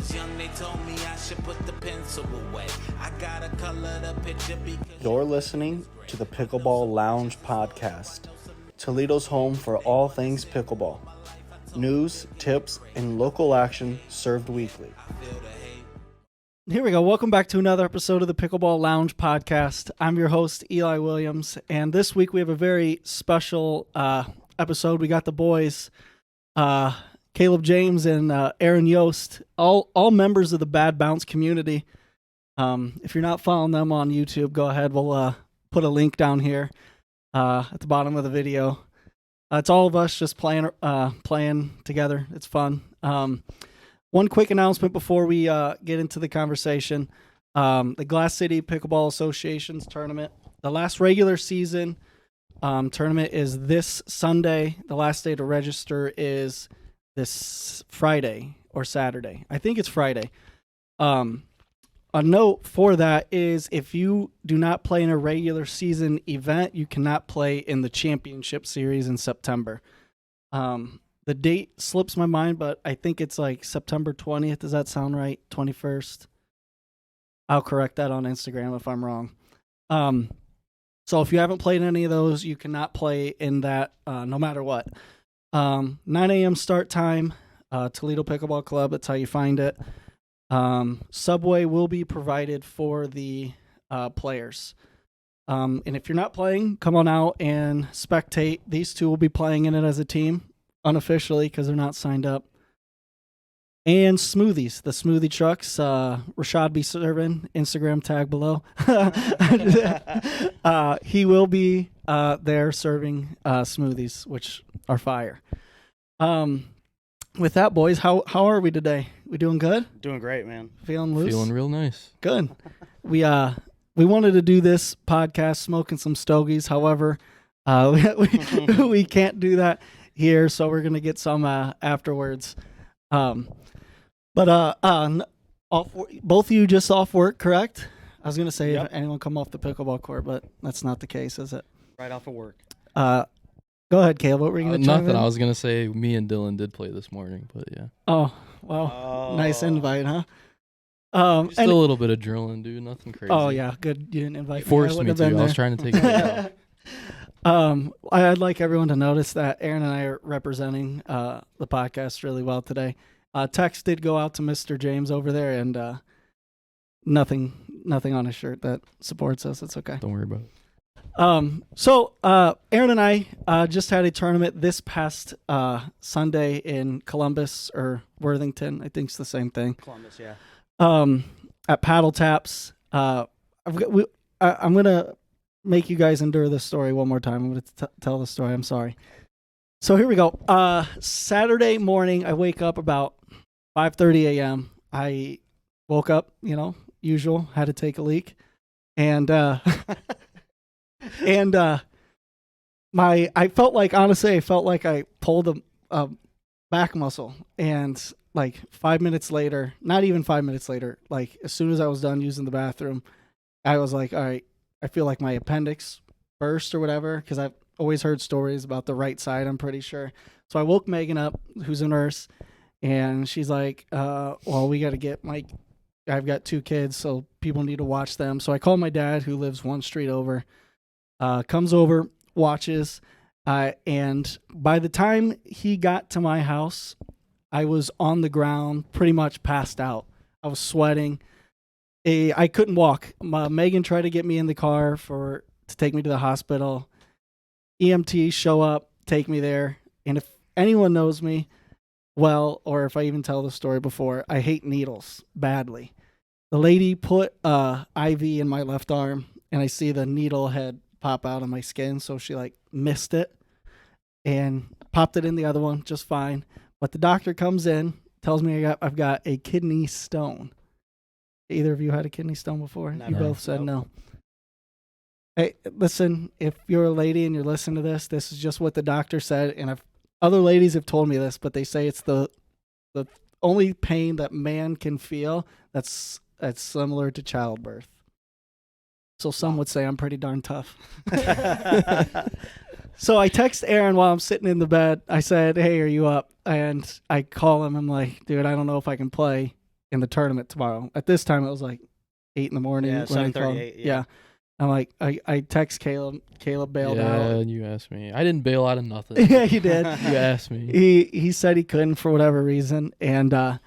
was young, they told me I should put the pencil away. I gotta color the picture because You're listening to the Pickleball Lounge podcast, Toledo's home for all things pickleball. News, tips, and local action served weekly. Here we go. Welcome back to another episode of the Pickleball Lounge podcast. I'm your host, Eli Williams, and this week we have a very special episode. We got the boys, Caleb James and Aaron Yost, all members of the Bad Bounce community. If you're not following them on YouTube, go ahead. We'll put a link down here at the bottom of the video. It's all of us just playing together. It's fun. One quick announcement before we get into the conversation. The Glass City Pickleball Association's tournament, the last regular season tournament is this Sunday. The last day to register is this Friday or Saturday. I think it's Friday. A note for that is if you do not play in a regular season event, you cannot play in the championship series in September. The date slips my mind, but I think it's like September 20th. Does that sound right? 21st? I'll correct that on Instagram if I'm wrong. So if you haven't played any of those, you cannot play in that no matter what. 9 a.m. start time, Toledo Pickleball Club. That's how you find it. Subway will be provided for the players. And if you're not playing, come on out and spectate. These two will be playing in it as a team. Unofficially, because they're not signed up. And smoothies, the smoothie trucks. Rashad be serving. Instagram tag below. He will be there serving smoothies, which are fire. With that, boys, how are we today? We doing good? Doing great, man. Feeling loose? Feeling real nice. Good. We wanted to do this podcast smoking some stogies. However, we can't do that here, so we're gonna get some afterwards. Both of you just off work, correct? I was gonna say, If anyone come off the pickleball court, but that's not the case, is it? Right off of work. Go ahead, Caleb. What were you gonna chime Nothing. in? I was gonna say me and Dylan did play this morning, but yeah. Oh, well, nice invite, huh? Just a little bit of drilling, dude. Nothing crazy. Oh yeah, good. You didn't invite me. Forced me to. I was trying to take it out. I'd like everyone to notice that Aaron and I are representing the podcast really well today. Text did go out to Mr. James over there, and nothing on his shirt that supports us. It's okay. Don't worry about it. So Aaron and I just had a tournament this past Sunday in Columbus or Worthington. I think it's the same thing. Columbus, yeah. At Paddle Taps. I'm gonna make you guys endure this story one more time. I'm going to tell the story. I'm sorry. So here we go. Saturday morning, I wake up about 5:30 a.m. I woke up, usual, had to take a leak. And I felt like I pulled a back muscle. And like 5 minutes later, not even 5 minutes later, like as soon as I was done using the bathroom, I was like, all right, I feel like my appendix burst or whatever, because I've always heard stories about the right side, I'm pretty sure. So I woke Megan up, who's a nurse, and she's like, well, we got to get I've got 2 kids, so people need to watch them. So I called my dad, who lives one street over, comes over, watches, and by the time he got to my house, I was on the ground, pretty much passed out. I was sweating. I couldn't walk. Megan tried to get me in the car to take me to the hospital. EMTs show up, take me there. And if anyone knows me well, or if I even tell the story before, I hate needles badly. The lady put IV in my left arm, and I see the needle head pop out of my skin. So she missed it and popped it in the other one just fine. But the doctor comes in, tells me I've got a kidney stone. Either of you had a kidney stone before? Never. You both said no. Hey, listen, if you're a lady and you're listening to this is just what the doctor said. And other ladies have told me this, but they say it's the only pain that man can feel that's similar to childbirth. So some would say I'm pretty darn tough. So I text Aaron while I'm sitting in the bed. I said, hey, are you up? And I call him. I'm like, dude, I don't know if I can play. in the tournament tomorrow. At this time, it was like 8 in the morning. Yeah, 7:38. Yeah. I'm like, I text Caleb. Caleb bailed out. Yeah, you asked me. I didn't bail out of nothing. Yeah, you did. You asked me. He said he couldn't for whatever reason, and the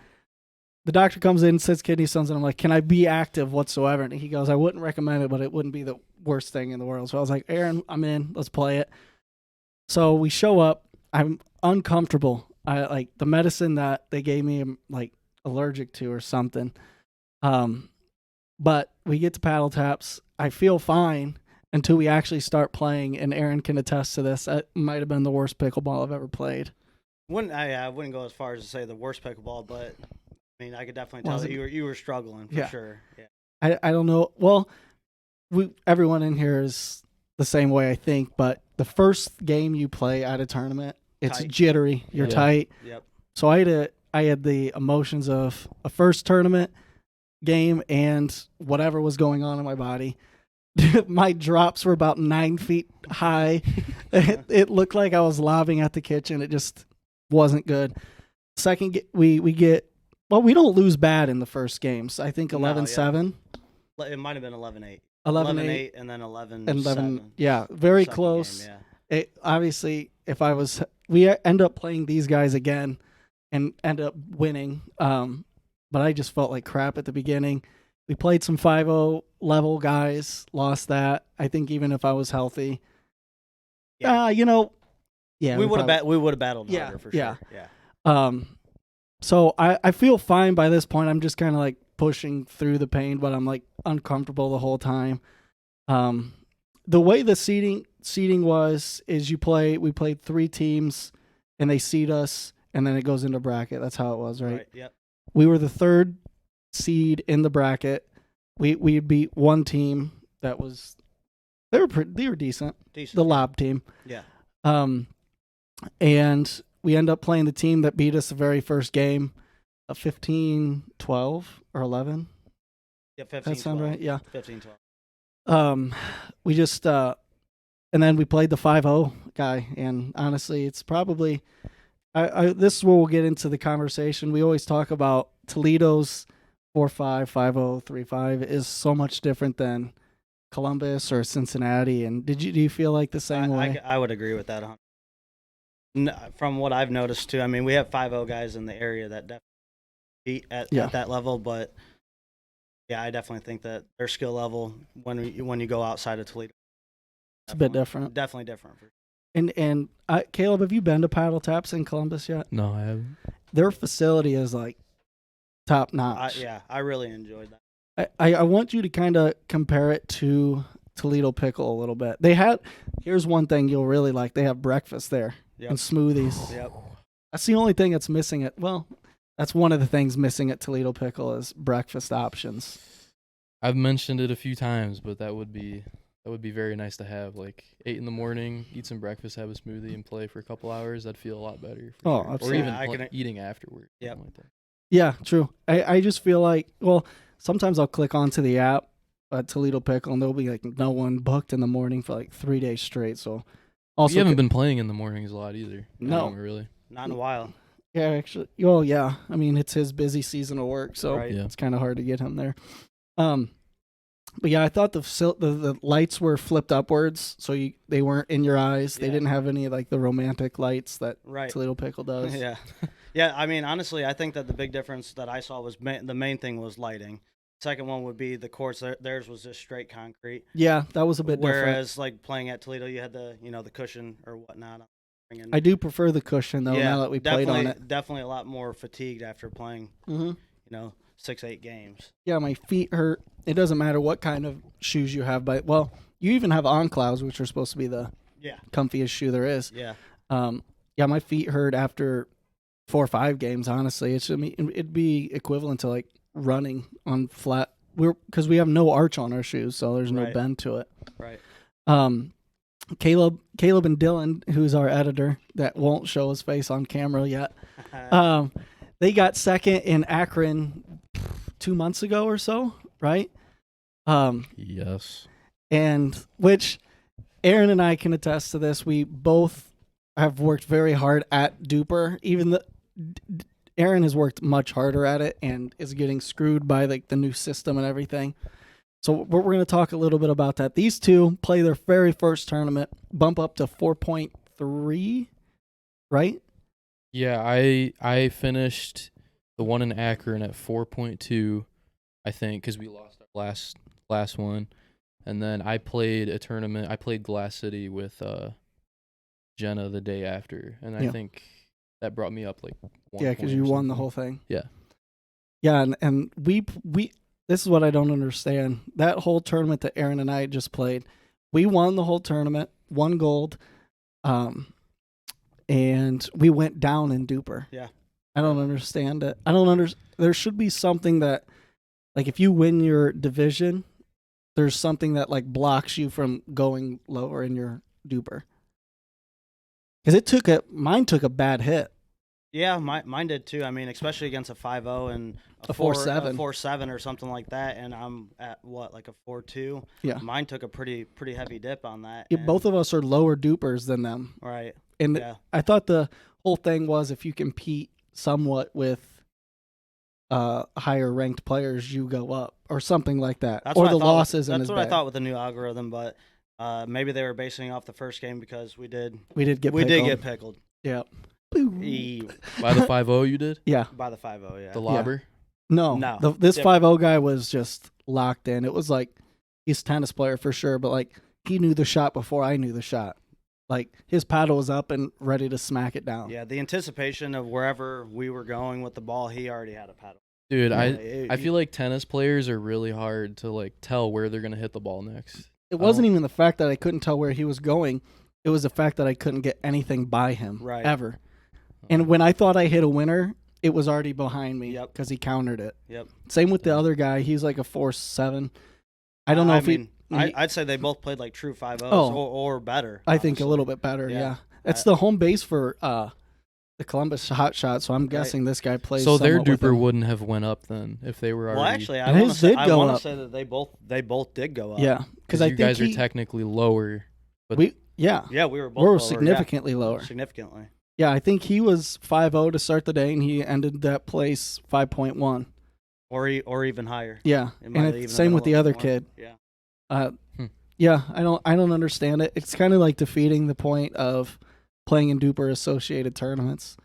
doctor comes in, says kidney stones, and I'm like, can I be active whatsoever? And he goes, I wouldn't recommend it, but it wouldn't be the worst thing in the world. So I was like, Aaron, I'm in. Let's play it. So we show up. I'm uncomfortable. I like the medicine that they gave me, I'm like allergic to or something. But we get to paddle taps. I feel fine until we actually start playing, and Aaron can attest to this. It might have been the worst pickleball I've ever played. I wouldn't go as far as to say the worst pickleball, but I mean I could definitely tell that you were struggling for sure. Yeah. I don't know. Well, everyone in here is the same way, I think. But the first game you play at a tournament, it's Tight. jittery. You're tight. Yep. So I had the emotions of a first tournament game and whatever was going on in my body. My drops were about 9 feet high. It looked like I was lobbing at the kitchen. It just wasn't good. Second, we don't lose bad in the first games. I think 11-7. It might have been 11-8. 11-8 and then 11-7. 11. Yeah, very Second close. game, yeah. Obviously, we end up playing these guys again and end up winning. But I just felt like crap at the beginning. We played some 5-0 level guys, lost that. I think even if I was healthy, we would have battled harder for sure. Yeah. So I feel fine by this point. I'm just kind of like pushing through the pain, but I'm like uncomfortable the whole time. The way the seating is we played 3 teams and they seed us and then it goes into bracket. That's how it was, right? Yep. We were the 3rd seed in the bracket. We beat one team that was they were decent. The lob team. Yeah. And we end up playing the team that beat us the very first game, 15-12 or 11. Yeah, 15. That sound right? Yeah. 15-12. We just and then we played the 5-0 guy, and honestly, it's probably this is where we'll get into the conversation. We always talk about Toledo's 4-5, 5-0, 3-5 is so much different than Columbus or Cincinnati. And do you feel like the same way? I would agree with that. From what I've noticed too, I mean, we have 5-0 guys in the area that definitely beat at that level, but yeah, I definitely think that their skill level when you go outside of Toledo, it's a bit different. Definitely different. And Caleb, have you been to paddle taps in Columbus yet? No, I haven't. Their facility is like top notch. I really enjoyed that. I want you to kind of compare it to Toledo Pickle a little bit. Here's one thing you'll really like. They have breakfast there and smoothies. Yep. That's the only thing that's missing that's one of the things missing at Toledo Pickle is breakfast options. I've mentioned it a few times, but that would be very nice to have. Like 8 in the morning, eat some breakfast, have a smoothie, and play for a couple hours. That'd feel a lot better. Sure. Absolutely. Or even eating afterward. Yep. Like that. Yeah, true. I just feel like, sometimes I'll click onto the app at Toledo Pickle, and there'll be like no one booked in the morning for like 3 days straight. So also, you haven't been playing in the mornings a lot either. No, really. Not in a while. Yeah, actually. Well, yeah. I mean, it's his busy season of work, so it's kind of hard to get him there. But yeah, I thought the lights were flipped upwards, so they weren't in your eyes. They didn't have any like the romantic lights that Toledo Pickle does. Yeah. Yeah, I mean, honestly, I think that the big difference that I saw was the main thing was lighting. Second one would be the courts. Theirs was just straight concrete. Yeah, that was a bit different. Whereas, like, playing at Toledo, you had the cushion or whatnot. I do prefer the cushion, though, now that we played on it. Definitely a lot more fatigued after playing, 6-8 games. Yeah, my feet hurt. It doesn't matter what kind of shoes you have. You even have On-Clouds, which are supposed to be the comfiest shoe there is. Yeah. My feet hurt after 4 or 5 games, honestly. It'd be equivalent to, like, running on flat. Because we have no arch on our shoes, so there's no bend to it. Right. Caleb and Dylan, who's our editor, that won't show his face on camera yet, they got second in Akron 2 months ago or so, right? Yes. And which Aaron and I can attest to this. We both have worked very hard at DUPR. Aaron has worked much harder at it and is getting screwed by like the new system and everything. So we're going to talk a little bit about that. These two play their very first tournament, bump up to 4.3, right? Yeah, I finished the one in Akron at 4.2, I think, because we lost our last one. And then I played a tournament. I played Glass City with Jenna the day after, and I think that brought me up like 1 Yeah, point because or you won the something. whole thing. Yeah. Yeah, and we this is what I don't understand. That whole tournament that Aaron and I just played, we won the whole tournament, won gold, and we went down in DUPR. Yeah. I don't understand it. There should be something that, like, if you win your division, there's something that like blocks you from going lower in your DUPR. Because mine took a bad hit. Yeah, mine did too. I mean, especially against a 5-0 and A 4-7. 4-7 or something like that, and I'm at like a 4-2. Yeah. Mine took a pretty heavy dip on that. Yeah, both of us are lower DUPRs than them. Right. And Yeah. I thought the whole thing was if you compete somewhat with higher ranked players, you go up or something like that. That's Or what the I thought loss with, isn't That's as what bad. I thought with the new algorithm, but maybe they were basing off the first game because we did We did get pickled. Yeah. By the 5-0 you did? Yeah. By the 5-0, yeah. The lobber? No. No. This Different. 5-0 guy was just locked in. It was like he's a tennis player for sure, but like he knew the shot before I knew the shot. Like his paddle was up and ready to smack it down. Yeah, the anticipation of wherever we were going with the ball, he already had a paddle. Dude, Yeah, I feel like tennis players are really hard to like tell where they're gonna hit the ball next. It wasn't even the fact that I couldn't tell where he was going. It was the fact that I couldn't get anything by him ever. And when I thought I hit a winner, it was already behind me because he countered it. Yep. Same with the other guy. He's like a 4-7. I don't know if I'd say they both played like true 5-0s or better. I think a little bit better, yeah. It's I- the home base for the Columbus Hot Shot, so I'm guessing this guy plays So their somewhat with DUPR him. wouldn't have went up then if they were already. Well, actually, I And want his to did go wanna up. say that they both did go up. Yeah, because I you think guys are technically lower. But we Yeah, we were both we're lower, significantly lower. Significantly. Yeah, I think he was 5-0 to start the day, and he ended that place 5.1. Or even higher. Yeah, It might and have it's even same been a with the little other bit kid. more. Yeah. Yeah, I don't understand it. It's kind of like defeating the point of playing in DUPR associated tournaments.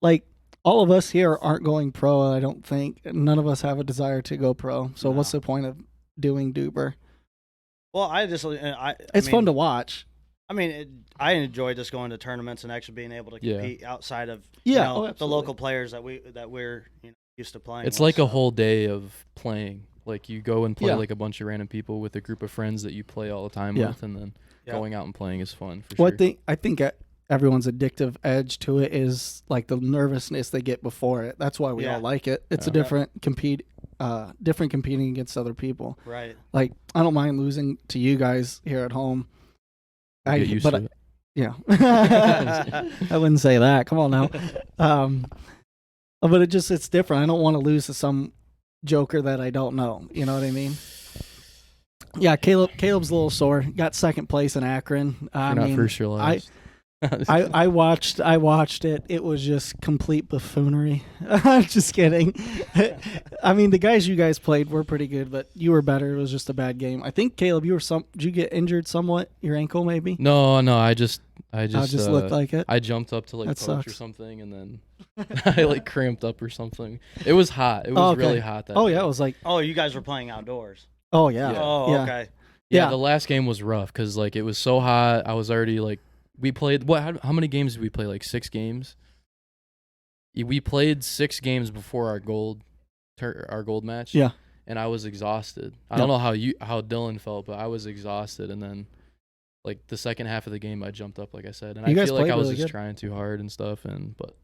Like all of us here aren't going pro. I don't think none of us have a desire to go pro. So No. what's the point of doing DUPR? Well, It's fun to watch. I mean, I enjoy just going to tournaments and actually being able to compete outside of the absolutely. local players that we're used to playing. it's with, like a so. whole day of playing. Like you go and play Yeah. like a bunch of random people with a group of friends that you play all the time Yeah. with, and then Yeah. going out and playing is fun for Well, sure. I think everyone's addictive edge to it is like the nervousness they get before it. That's why we Yeah. all like it. It's a Yeah. different competing against other people. Right. Like I don't mind losing to you guys here at home. Get used to it. Yeah. I wouldn't say that. Come on now. But it's different. I don't want to lose to some joker that I don't know. You know what I mean? Yeah, Caleb's a little sore. Got second place in Akron. You're not first, you're last. I watched it. It was just complete buffoonery. I'm just kidding. I mean, the guys you guys played were pretty good, but you were better. It was just a bad game. I think Caleb, did you get injured somewhat? Your ankle, maybe? No, I just looked like it. I jumped up to like That coach or sucks. something, and then I like cramped up or something. It was hot. It was really hot. That Oh day. yeah, it was like. Oh, you guys were playing outdoors. Oh yeah. Yeah. Oh, Yeah. okay. Yeah, Yeah. the last game was rough because like it was so hot. I was already like, we played how many games did we play? Like 6 games. We played 6 games before our gold match. Yeah. And I was exhausted. I Yeah. don't know how Dylan felt, but I was exhausted. And then like the second half of the game, I jumped up, like I said, and You I guys feel like played I was really just good. trying too hard and stuff. But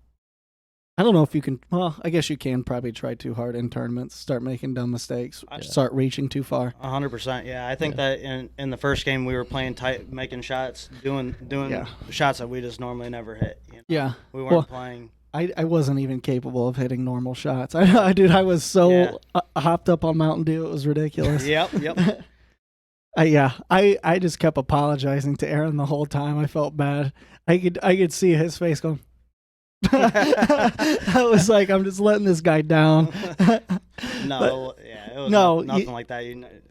I don't know if you can. Well, I guess you can probably try too hard in tournaments. Start making dumb mistakes. Yeah. Start reaching too far. 100%. Yeah, I think that in the first game we were playing tight, making shots, doing Yeah. shots that we just normally never hit. You know? Yeah. We weren't Well, playing. I wasn't even capable of hitting normal shots. I was so Yeah. hopped up on Mountain Dew. It was ridiculous. Yep. I just kept apologizing to Aaron the whole time. I felt bad. I could see his face going, I was like, I'm just letting this guy down. No, yeah, it was No, nothing like that.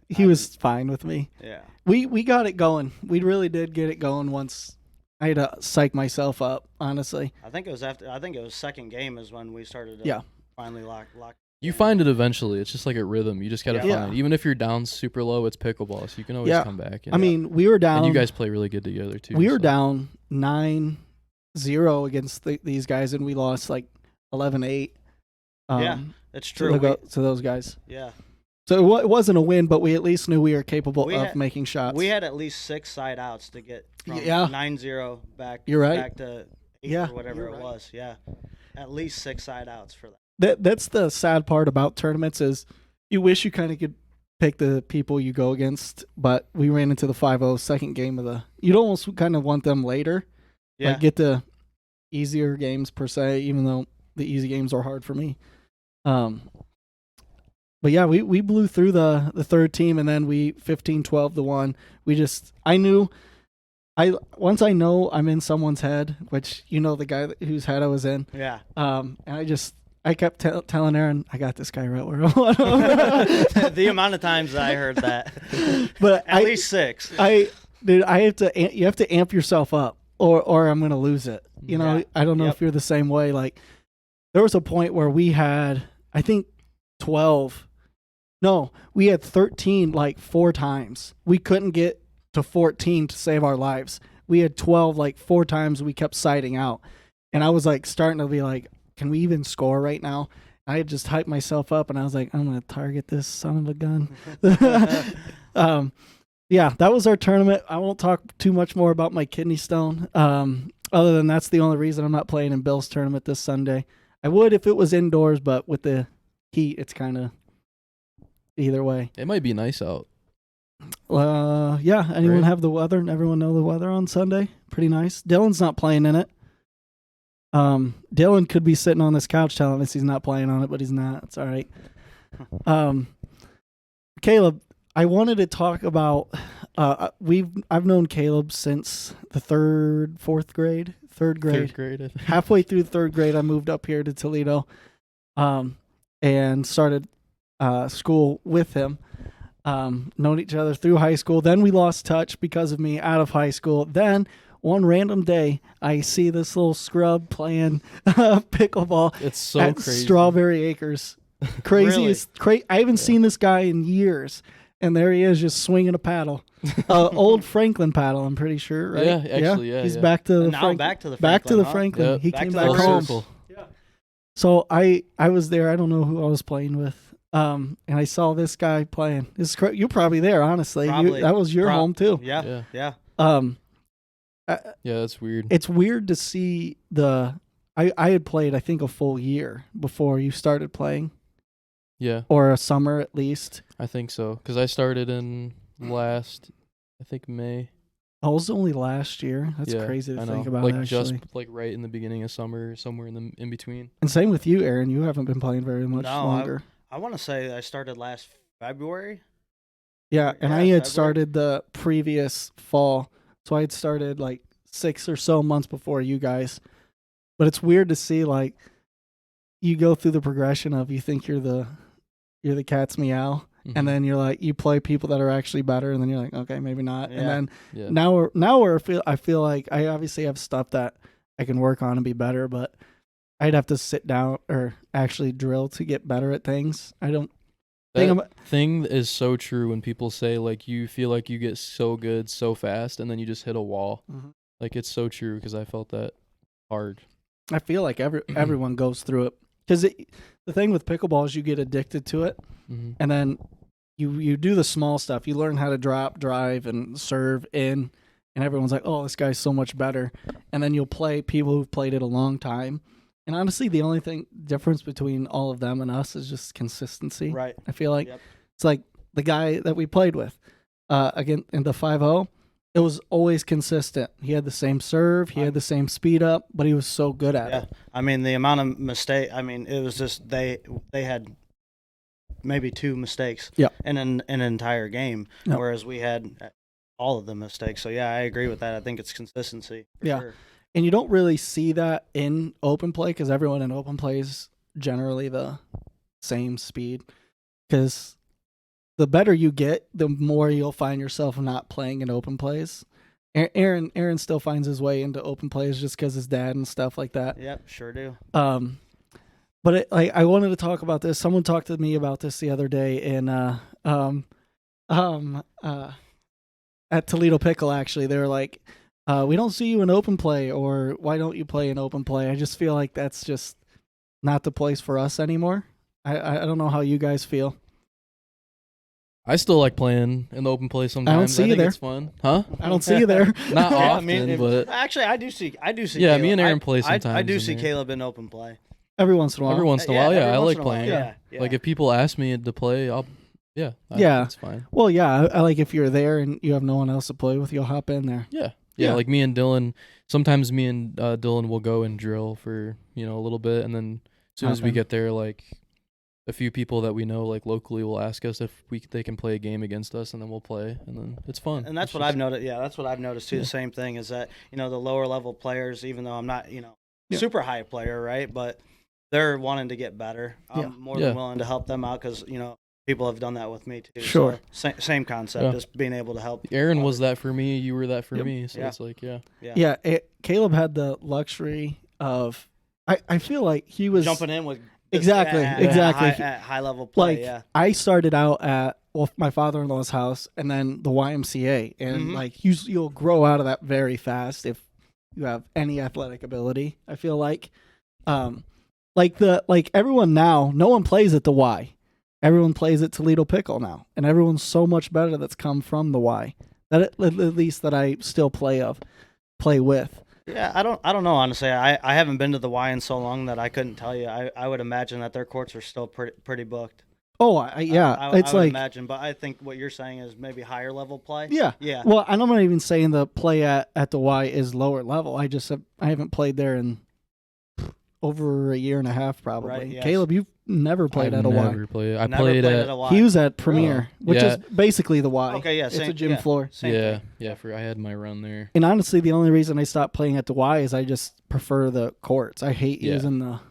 He was fine with me. Yeah. We got it going. We really did get it going once. I had to psych myself up, honestly. I think it was second game is when we started to Yeah. finally lock. You find it eventually. It's just like a rhythm. You just got to Yeah. find it. Even if you're down super low, it's pickleball, so you can always come back. I mean, we were down. And you guys play really good together, too. We were so. down 9-0 against these guys, and we lost like 11-8. Yeah, it's true. To those guys. Yeah. So it wasn't a win, but we at least knew we were capable of had- making shots. We had at least 6 side outs to get from Yeah. 9-0 back. You're right. Back to 8 Yeah. or whatever You're it right. was. Yeah. At least 6 side outs for that. That's the sad part about tournaments is you wish you kind of could pick the people you go against, but we ran into the 5-0 second game of the. You'd almost kind of want them later, Yeah. like get the easier games per se, even though the easy games are hard for me. But yeah, we blew through the third team, and then we 15-12 to 1. Once I know I'm in someone's head, which the guy whose head I was in. Yeah. And I kept telling Aaron, I got this guy right where I want him. The amount of times I heard that, But at least 6. You have to amp yourself up, or I'm gonna lose it. Yeah. I don't know Yep. if you're the same way. Like, there was a point where we had, I think, 12. No, we had 13 like 4 times. We couldn't get to 14 to save our lives. We had 12 like 4 times. We kept siding out, and I was like starting to be like, can we even score right now? I had just hyped myself up, and I was like, I'm going to target this son of a gun. Yeah, that was our tournament. I won't talk too much more about my kidney stone. Other than that's the only reason I'm not playing in Bill's tournament this Sunday. I would if it was indoors, but with the heat, it's kind of either way. It might be nice out. Yeah, anyone Right. have the weather? Everyone know the weather on Sunday? Pretty nice. Dylan's not playing in it. Dylan could be sitting on this couch telling us he's not playing on it, but he's not. It's all right. Caleb, I wanted to talk about. I've known Caleb since the third grade. Third grade, I think. Halfway through third grade, I moved up here to Toledo, and started school with him. Known each other through high school. Then we lost touch because of me out of high school. Then one random day, I see this little scrub playing pickleball It's so at crazy. Strawberry Acres. Craziest. I haven't seen this guy in years, and there he is, just swinging a paddle, old Franklin paddle. I'm pretty sure, right? Yeah, actually, yeah, He's yeah. back to the Now back to the back to the Franklin, Franklin. huh? He Back came to back the home. circle. So I was there. I don't know who I was playing with. And I saw this guy playing. You're probably there, honestly. Probably. That was your home too. Yeah. Yeah. Yeah, that's weird. It's weird to see I had played, I think, a full year before you started playing, Yeah, or a summer at least. I think so. Because I started in last, I think, May. Oh, it was only last year. That's Yeah, crazy to I think know. about, like actually. just like right in the beginning of summer, somewhere in between. And same with you, Aaron. You haven't been playing very much No, longer. I want to say I started last February. Yeah, and Yeah, I had February. started the previous fall. So I had started like 6 or so months before you guys. But it's weird to see, like, you go through the progression of you think you're the cat's meow, Mhm. and then you're like, you play people that are actually better, and then you're like, okay, maybe not. Yeah. And then Yeah. I feel like I obviously have stuff that I can work on and be better, but I'd have to sit down or actually drill to get better at things. I don't think That thing is so true when people say like you feel like you get so good so fast and then you just hit a wall. Mhm. Like it's so true because I felt that hard. I feel like everyone goes through it because the thing with pickleball is you get addicted to it, Mm-hmm. and then you do the small stuff. You learn how to drop, drive, and serve in, and everyone's like, "Oh, this guy's so much better." And then you'll play people who've played it a long time. And honestly, the only difference between all of them and us is just consistency. Right. I feel like Yep. it's like the guy that we played with, again in the 5-0. It was always consistent. He had the same serve, he had the same speed up, but he was so good at Yeah. it. I mean, the amount of mistake. I mean, it was just they had maybe 2 mistakes. Yeah. In an entire game, Yep. whereas we had all of the mistakes. So yeah, I agree with that. I think it's consistency. for Yeah. sure. And you don't really see that in open play because everyone in open play is generally the same speed. Because the better you get, the more you'll find yourself not playing in open plays. Aaron still finds his way into open plays just because his dad and stuff like that. Yep, sure do. But I wanted to talk about this. Someone talked to me about this the other day at Toledo Pickle. Actually, they were like, "We don't see you in open play," or "Why don't you play in open play?" I just feel like that's just not the place for us anymore. I don't know how you guys feel. I still like playing in the open play sometimes. I don't see you think there. It's fun, huh? I don't see you there. Not Yeah, often, but actually, I do see. yeah, Caleb. me and Aaron play I sometimes. do in see there. Caleb in open play. Every once in a while. Every once in a while, yeah, every I once like in a while, playing. yeah. Like if people ask me to play, I'll Yeah. it's fine. Well, yeah, I like if you're there and you have no one else to play with, you'll hop in there. Yeah. Yeah. Like me and Dylan. Sometimes me and Dylan will go and drill for a little bit, and then as soon as we Hop in. get there, like a few people that we know like locally will ask us if they can play a game against us, and then we'll play, and then it's fun. And that's It's what just- I've noticed. Yeah, that's what I've noticed too. Yeah. The same thing is that the lower level players, even though I'm not super high player, right? But they're wanting to get better. I'm more than willing to help them out because people have done that with me too. Sure. So, same concept, Yeah. just being able to help. Aaron was that for me. You were that for Yep. me. So Yeah. it's like Yeah, Caleb had the luxury of. I feel like he was jumping in with Exactly. at high level play. like Yeah, I started out at my father-in-law's house and then the YMCA, and Mhm. like you'll grow out of that very fast if you have any athletic ability. I feel like everyone now, no one plays at the Y. Everyone plays at Toledo Pickle now, and everyone's so much better that's come from the Y. That at least that I still play with. yeah. I don't know honestly. I haven't been to the Y in so long that I couldn't tell you. I would imagine that their courts are still pretty booked. Oh, Yeah, it's I would like imagine, but I think what you're saying is maybe higher level play. yeah. Yeah. Well, and I'm not even saying the play at the Y is lower level. I haven't played there in over a year and a half probably. Right, yes. Caleb, you've never played I've at a Y. never played. I Never played at a Y. He was at Premier, which Yeah. is basically the Y. Okay, yeah, it's same- a gym yeah. floor. Same thing. I had my run there. And honestly, the only reason I stopped playing at the Y is I just prefer the courts. I hate Yeah. using the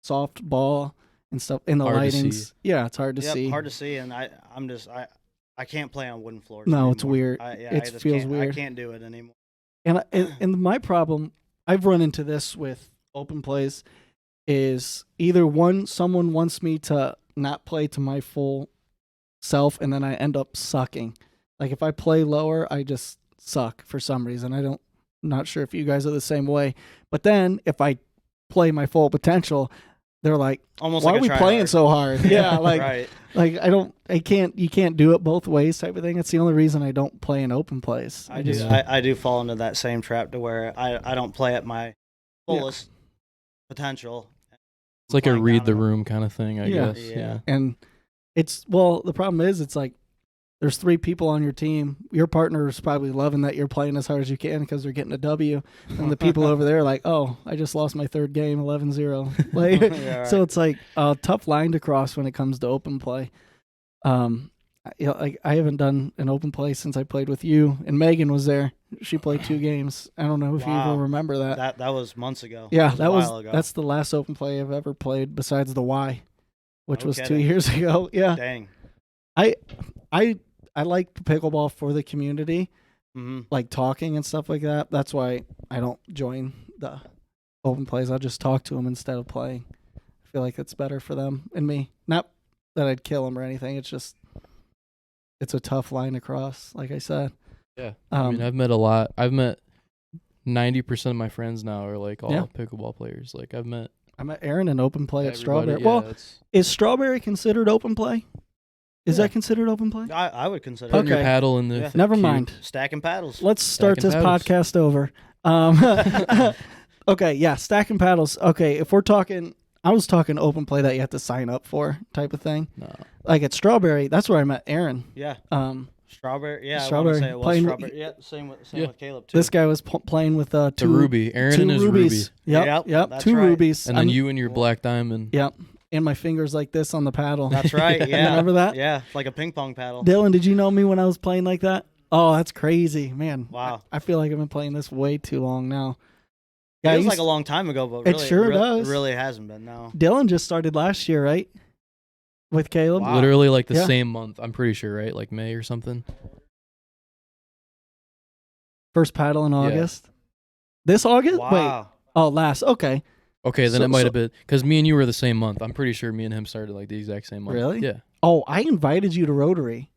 soft ball and stuff in the Hard to lightings. see. Yeah, it's hard to Yep, see. hard to see, and I can't play on wooden floors. No, it's anymore. weird. I It just feels can't- weird. I can't do it anymore. And my problem, I've run into this with open plays, is either someone wants me to not play to my full self, and then I end up sucking. Like if I play lower, I just suck for some reason. I'm not sure if you guys are the same way. But then if I play my full potential, they're like, Almost "Why like are we a playing tryhard. so hard?" Yeah, like right. you can't do it both ways type of thing. It's the only reason I don't play in open plays. I do fall into that same trap to where I don't play at my fullest potential. It's like a Flying read down the on them. room kind of thing, I Yeah. guess. Yeah. And the problem is it's like there's 3 people on your team. Your partner is probably loving that you're playing as hard as you can because they're getting a W. And the people over there are like, oh, I just lost my 3rd game, 11-0. Like, Yeah, right. So it's like a tough line to cross when it comes to open play. I haven't done an open play since I played with you, and Megan was there. She played 2 games. I don't know if you Wow. even remember that. That was months ago. Yeah, a while ago. that's the last open play I've ever played besides the Y, which No was 2 kidding. years ago. Yeah. Dang. I like pickleball for the community, Mm-hmm. like talking and stuff like that. That's why I don't join the open plays. I'll just talk to them instead of playing. I feel like it's better for them and me. Not that I'd kill them or anything. It's just it's a tough line to cross, like I said. Yeah. I mean, I've met 90% of my friends now are like all Yeah. pickleball players. Like I met Aaron in open play at everybody. Strawberry. Yeah, Well, it's is Strawberry considered open play? Is Yeah. that considered open play? I would consider putting it. your Okay. paddle in the Yeah. Never cube. mind. Stacking paddles. Let's start Stacking this paddles. podcast over. Okay, yeah, stacking paddles. Okay, if we're talking, I was talking open play that you have to sign up for type of thing. No. Like at Strawberry, that's where I met Aaron. Yeah. Strawberry, Strawberry. Yeah. I want to say it was playing- strawberry. Yeah. Same Yeah. with Caleb too. This guy was playing with The two ruby. Aaron two and his rubies. ruby. Yep, Yep, that's 2 right. rubies. And then I'm- you and your black diamond. Yep, and my fingers like this on the paddle. That's right. Yeah. Remember that? Yeah. Like a ping pong paddle. Dylan, did you know me when I was playing like that? Oh, that's crazy, man. Wow. I feel like I've been playing this way too long now. Yeah, feels like a long time ago, but It really, sure does. It really hasn't been. No. Dylan just started last year, right? With Caleb. Wow. Literally like the Yeah. same month. I'm pretty sure, right? Like May or something. First paddle in August. This August? Wait. Wow. Oh, last. Okay. Okay, then So- it might so- have been because me and you were the same month. I'm pretty sure me and him started like the exact same month. Really? Yeah. Oh, I invited you to Rotary,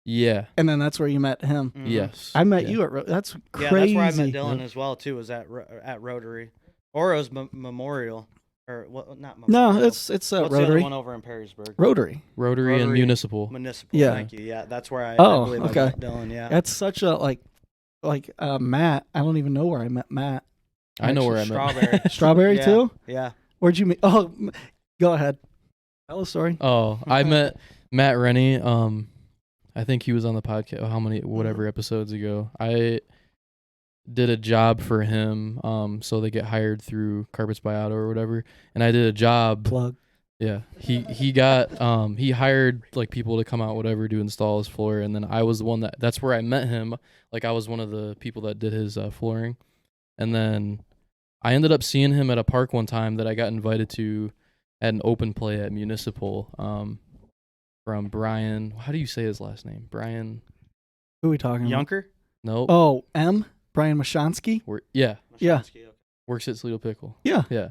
Yeah. and then that's where you met him. Mhm. Yes. I met Yeah. you at that's Yeah, crazy. that's where I met Dylan as well too. Was at Rotary, or it was Memorial, or what? Not Memorial. No, it's What's the other Rotary. one over in Perrysburg? Rotary. Rotary and Rotary. municipal. Municipal. Yeah. Thank you. Yeah, that's where I Oh, believe okay. I met Dylan. Yeah. That's such a Matt. I don't even know where I met Matt. I know where I met. Strawberry. Strawberry Yeah. too. Yeah. Where'd you meet? Oh, go ahead. Tell a story. Oh, I met Matt Rennie. I think he was on the podcast. How many, whatever episodes ago? I did a job for him. So they get hired through Carpets by Auto or whatever, and I did a job. Plug. Yeah, he got he hired like people to come out whatever to install his floor, and then I was the one that's where I met him. Like I was one of the people that did his flooring, and then I ended up seeing him at a park one time that I got invited to at an open play at Municipal. From Brian. How do you say his last name? Brian. Who are we talking about? Yunker. Nope. Oh, Brian Mashansky. Yeah. Yeah. Works at Toledo Pickle. Yeah. Yeah.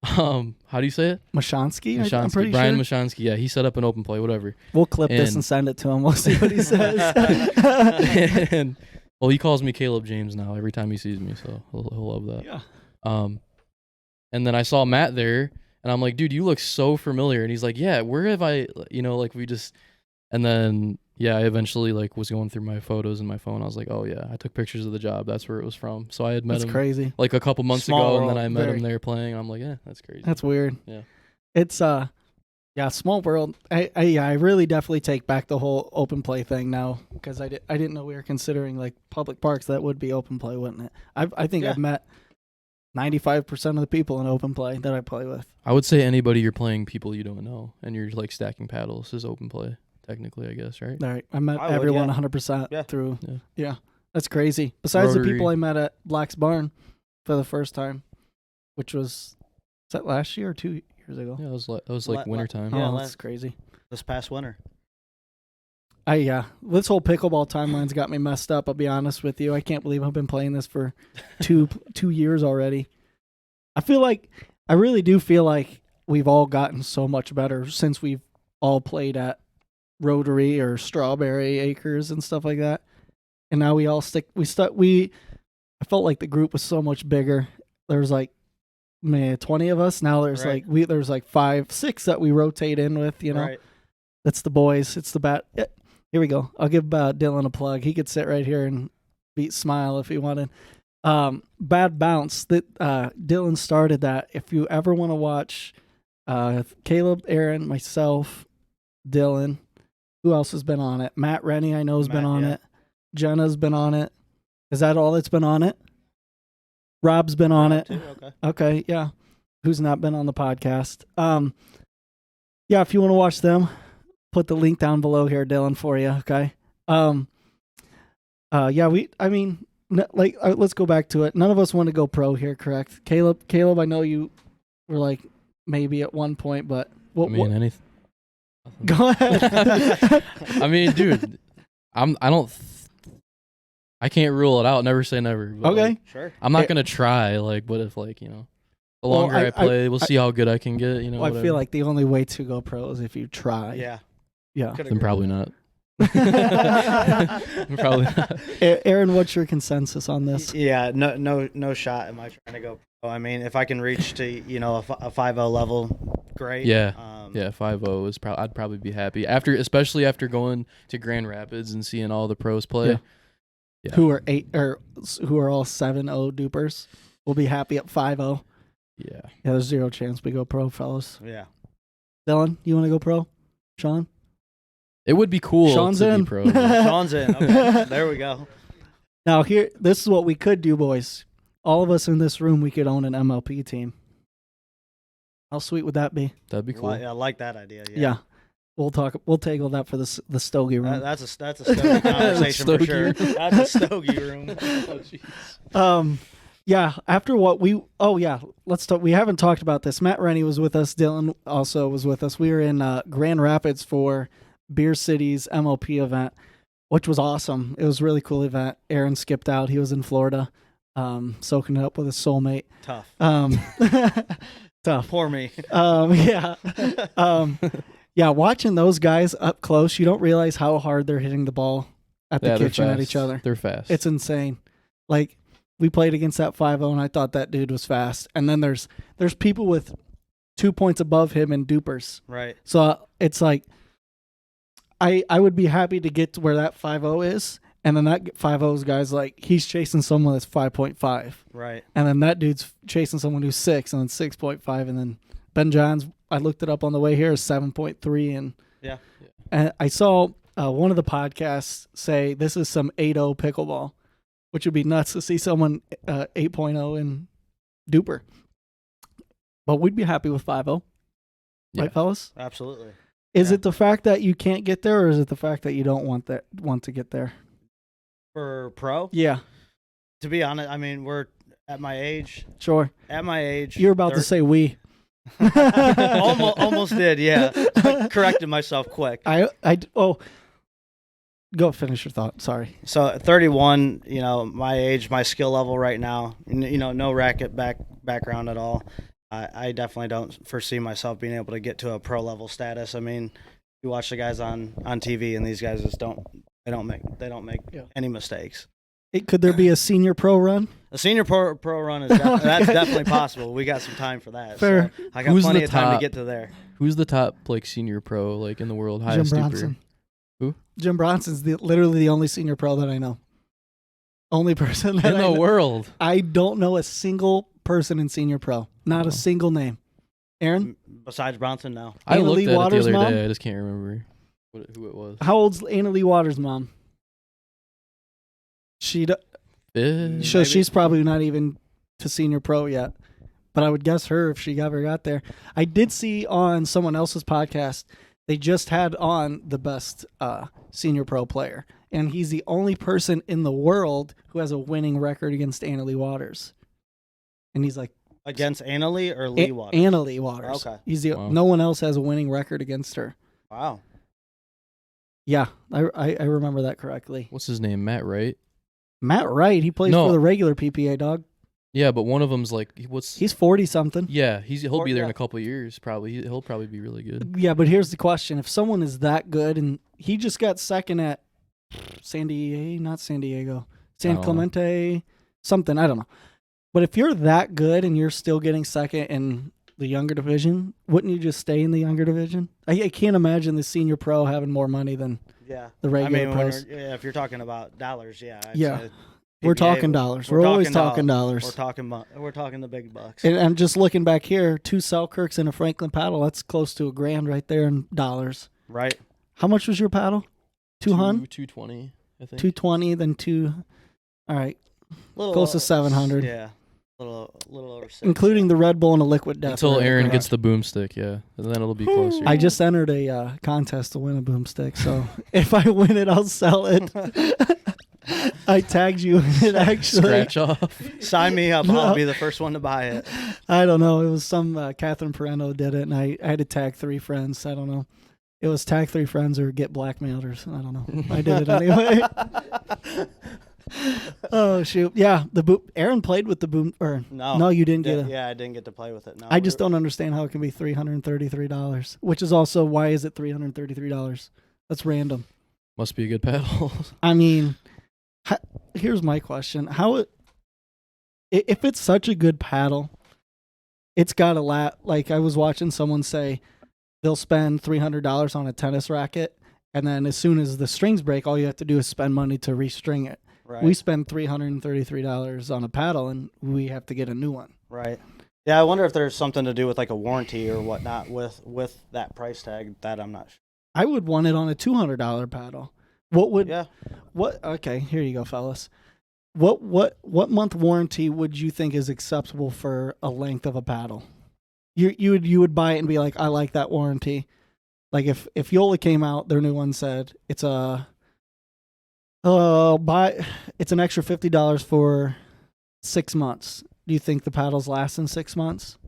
How do you say it? Mashansky. I'm Mashansky. pretty Brian sure. Mashansky. Yeah, he set up an open play. Whatever. We'll clip this And- and send it to him. We'll see what he says. And well, he calls me Caleb James now every time he sees me, so he'll love that. Yeah. And then I saw Matt there, and I'm like, dude, you look so familiar. And he's like, yeah, where have I, like we just, and then, yeah, I eventually like was going through my photos in my phone. I was like, oh yeah, I took pictures of the job. That's where it was from. So I had met That's him crazy. like a couple months Small ago, and then world, I met very. him there playing. And I'm like, yeah, that's crazy. That's weird. Yeah. It's yeah, small world. I really definitely take back the whole open play thing now because I didn't know we were considering like public parks. That would be open play, wouldn't it? I think Yeah. I've met 95% of the people in open play that I play with. I would say anybody you're playing people you don't know, and you're like stacking paddles is open play, technically, I guess, right? All right, I met I would, everyone yeah. 100% Yeah. through. Yeah. Yeah, that's crazy. Besides the Rotary. people I met at Black's Barn for the first time, which was that last year or 2 years ago? Yeah, that was like Le- wintertime. Yeah, oh, last- that's crazy. This past winter. This whole pickleball timeline's got me messed up. I'll be honest with you. I can't believe I've been playing this for two years already. I really do feel like we've all gotten so much better since we've all played at Rotary or Strawberry Acres and stuff like that. And now we all I felt like the group was so much bigger. There was like 20 of us. Now there's Right. there's like 5, 6 that we rotate in with, Right. That's the boys. It's the bat. Here we go. I'll give Dylan a plug. He could sit right here and smile if he wanted. Bad Bounce. That Dylan started that. If you ever want to watch Caleb, Aaron, myself, Dylan, who else has been on it? Matt Rennie, I know, has been Matt, on yeah. it. Jenna's been on it. Is that all that's been on it? Rob's been on it. Too? Okay. Okay, yeah. Who's not been on the podcast? Yeah, if you want to watch them, put the link down below here, Dylan, for you. Okay. Let's go back to it. None of us want to go pro here, correct? Caleb, I know you were like maybe at one point, but Anything. Go ahead. I mean, dude, I can't rule it out. Never say never. But, Okay. like, Sure. I'm not gonna try. Like, what if, like, the Well, longer I play, we'll see how good I can get. I Whatever. feel like the only way to go pro is if you try. Yeah. Yeah. Could Then agree probably with not. Probably not. Aaron, what's your consensus on this? Yeah, no shot am I trying to go pro. I mean, if I can reach to, a 5-0 level, great. Yeah. Yeah, 5-0 is I'd probably be happy especially after going to Grand Rapids and seeing all the pros play. Yeah. Yeah. Who are who are all 7-0 dupers will be happy at 5-0. Yeah. Yeah, there's zero chance we go pro, fellas. Yeah. Dylan, you want to go pro? Sean? It would be cool Sean's to in. be pro. Sean's in. Okay. There we go. Now this is what we could do, boys. All of us in this room, we could own an MLP team. How sweet would that be? That'd be cool. I like that idea. Yeah. Yeah. We'll table that for the stogie room. That's a stogie conversation for Stogie sure. room. That's a stogie room. Oh, jeez. Yeah, after what let's talk. We haven't talked about this. Matt Rennie was with us. Dylan also was with us. We were in Grand Rapids for Beer City's MLP event, which was awesome. It was a really cool event. Aaron skipped out. He was in Florida, soaking it up with his soulmate. Tough. Tough. Poor me. Yeah. Yeah, watching those guys up close, you don't realize how hard they're hitting the ball at the kitchen at each other. They're fast. It's insane. Like, we played against that 5-0, and I thought that dude was fast. And then there's people with 2 points above him in DUPRs. Right. So it's like, I would be happy to get to where that 5-0 is, and then that 5-0's guy's like, he's chasing someone that's 5.5. Right. And then that dude's chasing someone who's 6, and then 6.5, and then Ben Johns, I looked it up on the way here, is 7.3. And I saw one of the podcasts say this is some 8-0 pickleball, which would be nuts to see someone 8.0 in DUPR. But we'd be happy with 5-0. Right, fellas? Absolutely. Is it the fact that you can't get there, or is it the fact that you don't want to get there? For pro? Yeah. To be honest, I mean, we're at my age. Sure. At my age. You're about to say we. almost did, yeah. I corrected myself quick. Go finish your thought. Sorry. So at 31, my age, my skill level right now, no racket background at all. I definitely don't foresee myself being able to get to a pro level status. I mean, you watch the guys on TV, and these guys just don't make any mistakes. Could there be a senior pro run? A senior pro run is that's definitely possible. We got some time for that. Fair. So I got plenty of time to get to there. Who's the top senior pro in the world? Jim Highest Bronson. DUPR? Who? Jim Bronson's literally the only senior pro that I know. Only person that in the world. I don't know a single person in senior pro. Not a single name. Aaron? Besides Bronson, no. I looked at Waters' it the other mom? day. I just can't remember who it was. How old's Anna Lee Waters' mom? So she's probably not even to senior pro yet. But I would guess her if she ever got there. I did see on someone else's podcast, they just had on the best senior pro player. And he's the only person in the world who has a winning record against Anna Lee Waters. And he's like... Against Anna Lee or Lee Waters? Anna Lee Waters. Okay. No one else has a winning record against her. Wow. Yeah, I remember that correctly. What's his name? Matt Wright? Matt Wright. He plays for the regular PPA, dog. Yeah, but one of them's like... He's 40-something. Yeah, he'll be there in a couple of years, probably. He'll probably be really good. Yeah, but here's the question. If someone is that good, and he just got second at San Clemente, something, I don't know. But if you're that good and you're still getting second in the younger division, wouldn't you just stay in the younger division? I can't imagine the senior pro having more money than the regular pros. If you're talking about dollars, we're talking dollars. We're always talking dollars. We're talking the big bucks. And I'm just looking back here, 2 Selkirks and a Franklin paddle. That's close to $1,000 right there in dollars. Right. How much was your paddle? 200? 220, I think. 220, then 2. All right. Little, close to 700. Yeah. A little over 6. Including the Red Bull and a liquid death. Until Aaron gets the boomstick, and then it'll be closer. I just entered a contest to win a boomstick, so if I win it, I'll sell it. I tagged you in it, actually. Scratch off. Sign me up. I'll be the first one to buy it. I don't know. It was some Catherine Pereno did it, and I had to tag 3 friends. I don't know. It was tag 3 friends or get blackmailed or something. I don't know. I did it anyway. Oh shoot! Yeah, Aaron played with the boom. Or no, you didn't get it. Yeah, I didn't get to play with it. No, I just don't understand how it can be $333. Which is also why is it $333? That's random. Must be a good paddle. I mean, here's my question: if it's such a good paddle, it's got to like I was watching someone say they'll spend $300 on a tennis racket, and then as soon as the strings break, all you have to do is spend money to restring it. Right. We spend $333 on a paddle, and we have to get a new one. Right. Yeah, I wonder if there's something to do with like a warranty or whatnot with that price tag. That I'm not sure. I would want it on a $200 paddle. Okay, here you go, fellas. What month warranty would you think is acceptable for a length of a paddle? You would buy it and be like, I like that warranty. Like if Yola came out, their new one said it's it's an extra $50 for 6 months. Do you think the paddles last in 6 months?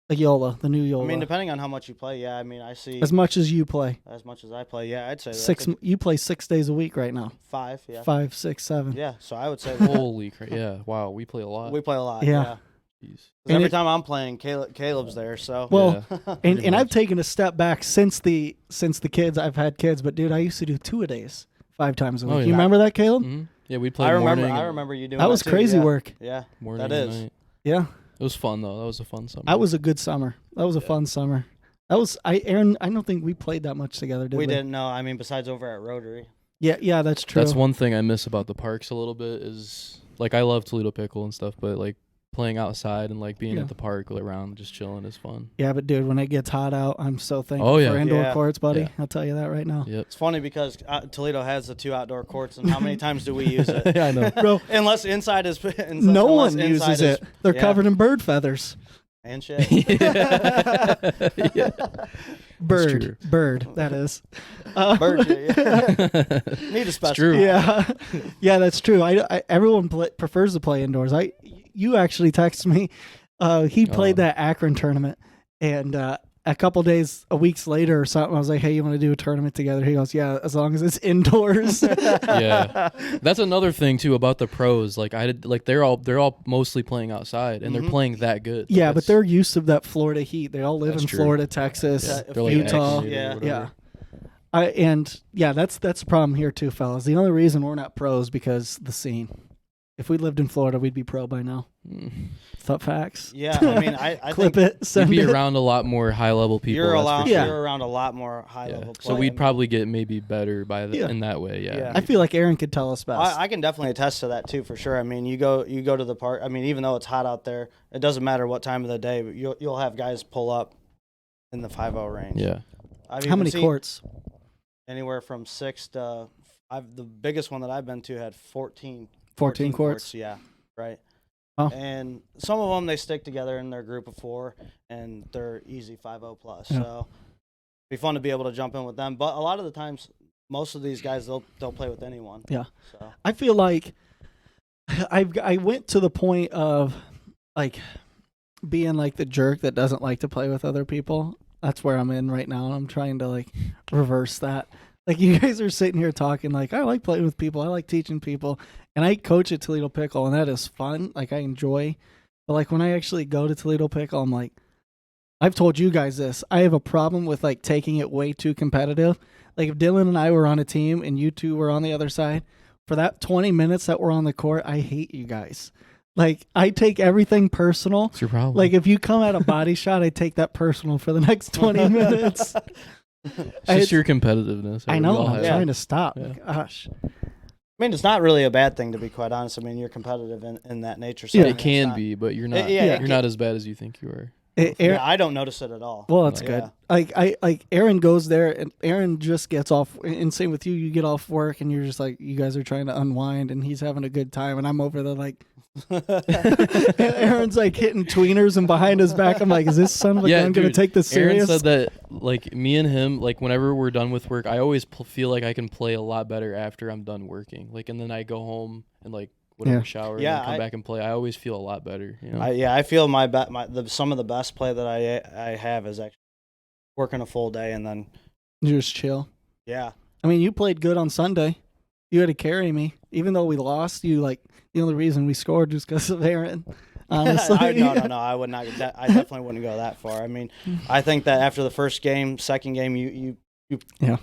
Like Yola, the new Yola. I mean, depending on how much you play, yeah. I mean, I see as much as you play. as much as I play, yeah. I'd say You play 6 days a week right now. 5, yeah. 5, 6, 7. Yeah, so I would say Holy crap! Yeah, wow, we play a lot. we play a lot. Yeah. Yeah. Jeez. 'Cause And every it- time I'm playing, Caleb's there. So Well, Yeah. and I've taken a step back since the kids. I've had kids, but dude, I used to do 2-a-days, 5 times a week. Oh, You yeah. remember that, Caleb? Mhm. Yeah, we played I remember. morning. I and- remember you doing That was too, crazy yeah. work. Yeah, Morning that and is. night. Yeah, It was fun though. That was a fun summer. that was a good summer. That was a fun summer. Aaron. I don't think we played that much together, did we? We didn't know. I mean, besides over at Rotary. Yeah, that's true. That's one thing I miss about the parks a little bit is like I love Toledo Pickle and stuff, but like playing outside and like being Yeah. at the park around just chilling is fun. Yeah, but dude, when it gets hot out, I'm so thankful Oh, yeah. for indoor Yeah. courts, buddy. Yeah. I'll tell you that right now. Yep. It's funny because Toledo has the 2 outdoor courts, and how many times do we use it? Yeah, I know. Bro, Unless inside is no unless one inside uses is- it. They're yeah. covered in bird feathers. and shit. Yeah. Bird, that is. Bird shit, yeah. Need a special. true. Yeah, yeah, that's true. Everyone prefers to play indoors. You actually texted me. He played that Akron tournament, and a weeks later or something, I was like, "Hey, you want to do a tournament together?" He goes, "Yeah, as long as it's indoors." Yeah, that's another thing too about the pros. Like they're all mostly playing outside and they're playing that good. Yeah, but That's- they're used to that Florida heat. They all live That's in true. Florida, Texas, Yeah, they're like Utah. vaccinated or Yeah. whatever. Yeah. That's the problem here too, fellas. The only reason we're not pros because the scene. If we lived in Florida, we'd be pro by now. Mm. Thought facts. Yeah, I mean, I Clip think it. You'd Send be it. around a lot more high level people. you're that's for around. sure. Yeah. You're around a lot more high Yeah. level play. So we'd probably get maybe better by Yeah. in that way. Yeah. Yeah. I feel like Aaron could tell us best. I can definitely attest to that too, for sure. I mean, you go to the park. I mean, even though it's hot out there, it doesn't matter what time of the day. But you'll have guys pull up in the 5-0 range. Yeah. I've How even many seen courts? Anywhere from 6 to. The biggest one that I've been to had 14. 14 courts. Yeah, right. Oh. And some of them they stick together in their group of 4, and they're easy 5-0 plus. Yeah. So it'd be fun to be able to jump in with them. But a lot of the times, most of these guys they'll play with anyone. Yeah. So I feel like I went to the point of like being like the jerk that doesn't like to play with other people. That's where I'm in right now, and I'm trying to like reverse that. Like you guys are sitting here talking like I like playing with people, I like teaching people, and I coach at Toledo Pickle, and that is fun. Like I enjoy, but like when I actually go to Toledo Pickle, I'm like, I've told you guys this. I have a problem with like taking it way too competitive. Like if Dylan and I were on a team and you two were on the other side, for that 20 minutes that we're on the court, I hate you guys. Like I take everything personal. What's your problem? Like if you come at a body shot, I take that personal for the next 20 minutes. it's just your competitiveness. I We know. all I'm have it. trying to stop. Yeah. Gosh. I mean, it's not really a bad thing, to be quite honest. I mean, you're competitive in that nature. Yeah. setting. It can It's be, but you're not. yeah, you're not as bad as you think you are. Aaron, Yeah, I don't notice it at all. well, that's Yeah. good. Like Aaron goes there, and Aaron just gets off. And same with you. You get off work, and you're just like, you guys are trying to unwind, and he's having a good time, and I'm over there like. And Aaron's like hitting tweeners, and behind his back, I'm like, is this son of a gun going to dude, take this serious? Aaron said that like me and him, like whenever we're done with work, I always feel like I can play a lot better after I'm done working. Like, and then I go home and like whatever Yeah. shower, Yeah, and then come I- back and play. I always feel a lot better. You know? I feel some of the best play that I have is actually working a full day and then You just chill. yeah. I mean, you played good on Sunday. You had to carry me, even though we lost. You like the only reason we scored was because of Aaron. Honestly, No. I would not. I definitely wouldn't go that far. I mean, I think that after the second game, you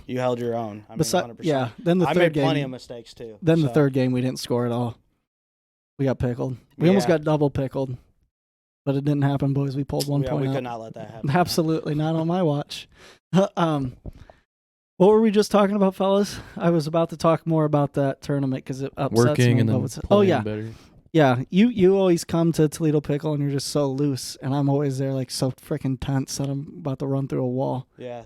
held your own. I mean, 100%. Yeah. Then the I third made game. plenty of mistakes too. Then the so. third game, we didn't score at all. We got pickled. We almost Yeah. got double pickled, but it didn't happen, boys. We pulled one Yeah, point we out. could not let that happen. Absolutely not on my watch. What were we just talking about, fellas? I was about to talk more about that tournament because it upsets Working me. and but then what's- playing yeah. better. Yeah, you always come to Toledo Pickle and you're just so loose, and I'm always there like so freaking tense that I'm about to run through a wall. Yeah.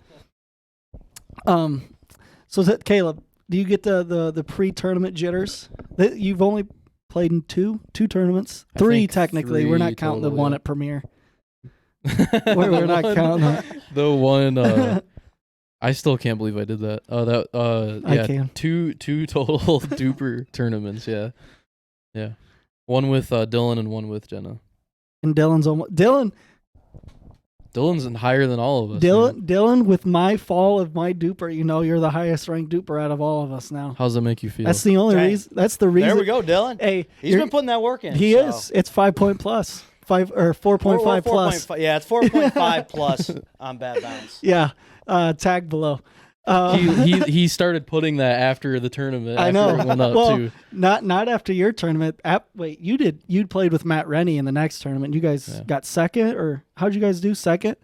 So Caleb, do you get the pre-tournament jitters? That you've only played in two tournaments, I three think technically. We're not three counting the total, one yeah. at Premier. We're not counting that. The one. I still can't believe I did that. Oh, that. I Yeah, can. two total DUPR tournaments. Yeah. One with Dylan and one with Jenna. And Dylan's higher than all of us. Dylan, with my fall of my duper, you're the highest ranked duper out of all of us now. How's that make you feel? That's the only reason. That's the reason. There we go, Dylan. Hey, he's been putting that work in. He is. It's 5 point plus. 4.5 plus. Yeah, it's 4.5 plus on bad bounce. Yeah. Tag below. He started putting that after the tournament. I know. It went up too. Not after your tournament. Wait, you played with Matt Rennie in the next tournament. You guys got second, or how'd you guys do? Second?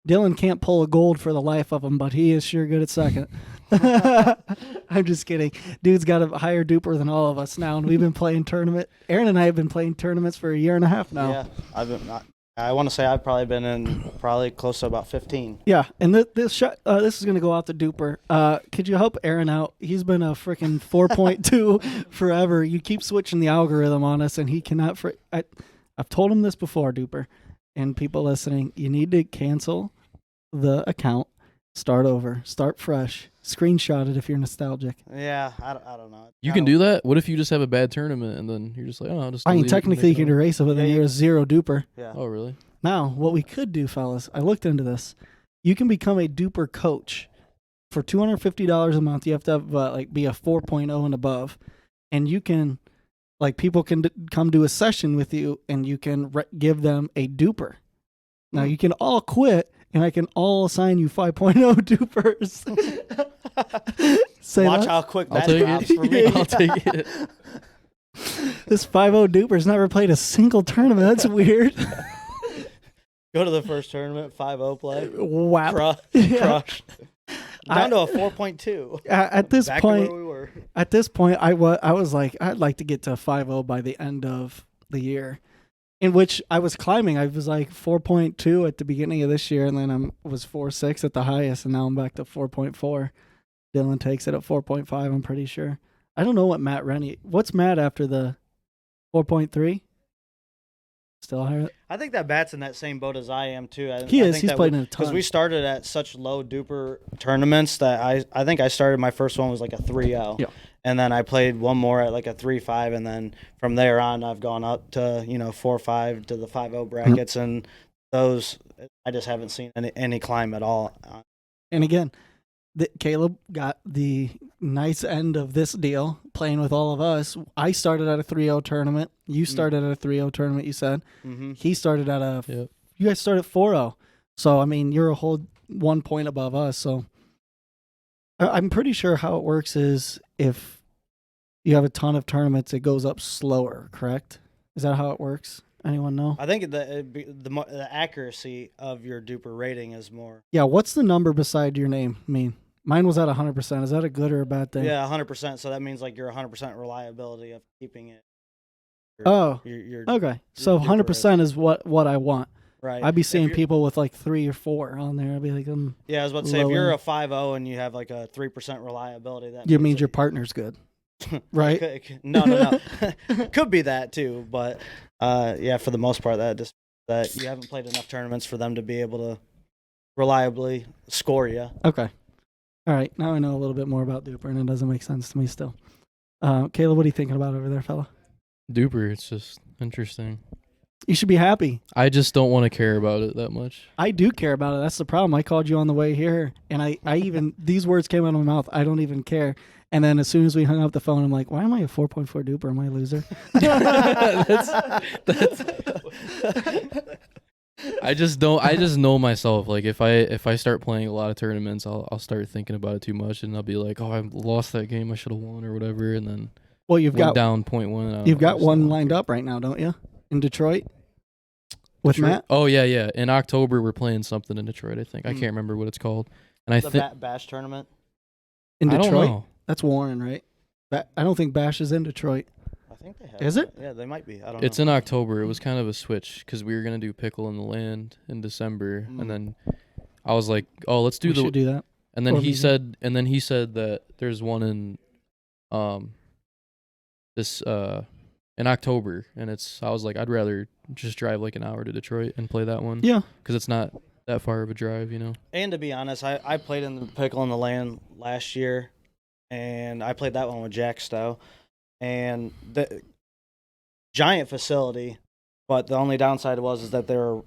Dylan can't pull a gold for the life of him, but he is sure good at second. I'm just kidding. Dude's got a higher duper than all of us now, and we've been playing tournament. Aaron and I have been playing tournaments for a year and a half now. Yeah, I want to say I've probably been in close to about 15. Yeah, and this is going to go out the duper. Could you help Aaron out? He's been a freaking 4.2 forever. You keep switching the algorithm on us, and he cannot. I've told him this before, duper, and people listening. You need to cancel the account, start over, start fresh, screenshot it if you're nostalgic. Yeah, I don't know. You can do that? What if you just have a bad tournament and then you're just like, oh, I'll just delete it technically you can erase it, but then you're a zero duper. Yeah. Oh, really? Now, what we could do, fellas, I looked into this. You can become a duper coach for $250 a month. You have to have be a 4.0 and above, and you can people can come do a session with you, and you can give them a duper. Now you can all quit, and I can all assign you 5.0 dupers. Watch how quick that drops for me. I'll take it. This 5.0 duper's never played a single tournament. That's weird. Go to the first tournament, 5.0 play. Wow. Crushed. Down to a 4.2. At this Back point, to where we were. At this point, I was like, I'd like to get to 5.0 by the end of the year. In which I was climbing. I was like 4.2 at the beginning of this year, and then I was 4.6 at the highest, and now I'm back to 4.4. Dylan takes it at 4.5, I'm pretty sure. I don't know what Matt Rennie. What's Matt after the 4.3? Still higher? I think that Matt's in that same boat as I am, too. He's played in a ton. Because we started at such low duper tournaments that I think I started, my first one was like a 3.0. Yeah. And then I played one more at like a 3.5, and then from there on, I've gone up to 4.5 to the 5.0 brackets, and those I just haven't seen any climb at all. And again, Caleb got the nice end of this deal playing with all of us. I started at a 3.0 tournament. You started at a 3.0 tournament. You said he started at you guys started at 4.0. So I mean, you're a whole 1 point above us. So I'm pretty sure how it works is if you have a ton of tournaments, it goes up slower, correct? Is that how it works? Anyone know? I think the accuracy of your duper rating is more. Yeah, what's the number beside your name mean? Mine was at 100%. Is that a good or a bad thing? Yeah, 100%. So that means like your 100% reliability of keeping it. Okay. So 100% is what I want. Right. I'd be seeing people with like 3 or 4 on there. I'd be like, yeah, I was about to say, if you're a 5.0 and you have like a 3% reliability, that means your partner's good, right? No. Could be that too, but yeah, for the most part, that you haven't played enough tournaments for them to be able to reliably score you. Okay. All right. Now I know a little bit more about Duper, and it doesn't make sense to me still. Caleb, what are you thinking about over there, fella? Duper, it's just interesting. You should be happy. I just don't want to care about it that much. I do care about it. That's the problem. I called you on the way here, and I even these words came out of my mouth. I don't even care. And then as soon as we hung up the phone, I'm like, why am I a 4.4 duper? Am I a loser? I just know myself. Like if I start playing a lot of tournaments, I'll start thinking about it too much, and I'll be like, oh, I lost that game. I should have won or whatever. And then you've got down 0.1. You've got one lined up right now, don't you? In Detroit with Matt. Oh yeah. In October we're playing something in Detroit. I think I can't remember what it's called. And I think Bash tournament in Detroit. I don't know. That's Warren, right? I don't think Bash is in Detroit. I think they have. Is it? Yeah, they might be. I don't know. It's in October. It was kind of a switch because we were gonna do Pickle in the Land in December, and then I was like, "Oh, let's do should do that." And then he said that there's one in in October, and I was like, I'd rather just drive like an hour to Detroit and play that one. Yeah, because it's not that far of a drive, you know. And to be honest, I played in the Pickle in the Land last year, and I played that one with Jack Stowe. And giant facility, but the only downside is that they were